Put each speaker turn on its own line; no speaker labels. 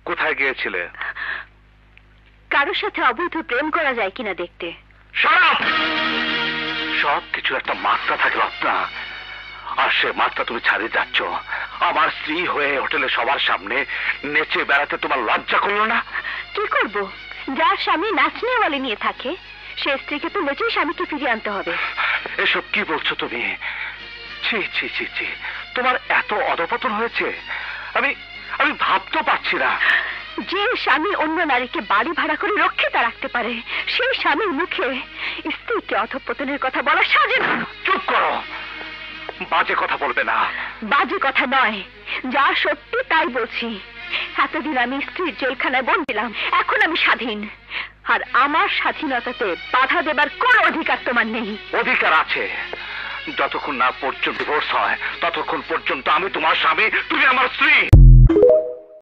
কোথায় গিয়েছিলে?
কারোর সাথে অবৈধ প্রেম করা যায় কিনা দেখতে।
সব কিছু একটা মাত্রা থাকে রত্না, আর সে মাত্রা তুমি ছাড়িয়ে যাচ্ছ। আমার স্ত্রী হয়ে হোটেলে সবার সামনে নেচে বেড়াতে তোমার লজ্জা করলো না?
কি করব, যার স্বামী নাচনেওয়ালি নিয়ে থাকে সে স্ত্রীকে তো নেচেই স্বামীকে ফিরিয়ে আনতে হবে।
এসব কি বলছো তুমি? ছি ছি ছি ছি, তোমার এত অধপতন হয়েছে আমি আমি ভাবতে পারছি না।
যে স্বামী অন্য নারীকে বাড়ি ভাড়া করে রক্ষিতা রাখতে পারে সেই স্বামীর মুখে স্ত্রীকে অধঃপতনের কথা বলা সাজে না।
চুপ করো, বাজে কথা বলবে না।
বাজে কথা নয়, যা সত্যি তাই বলছি। এতদিন আমি স্ত্রীর জেলখানায় বন্দিলাম, এখন আমি স্বাধীন, আর আমার স্বাধীনতাতে বাধা দেবার কোনো অধিকার তোমার নেই।
অধিকার আছে, যতক্ষণ না পর্যন্ত ডিভোর্স হয় ততক্ষণ পর্যন্ত আমি তোমার স্বামী, তুমি আমার স্ত্রী।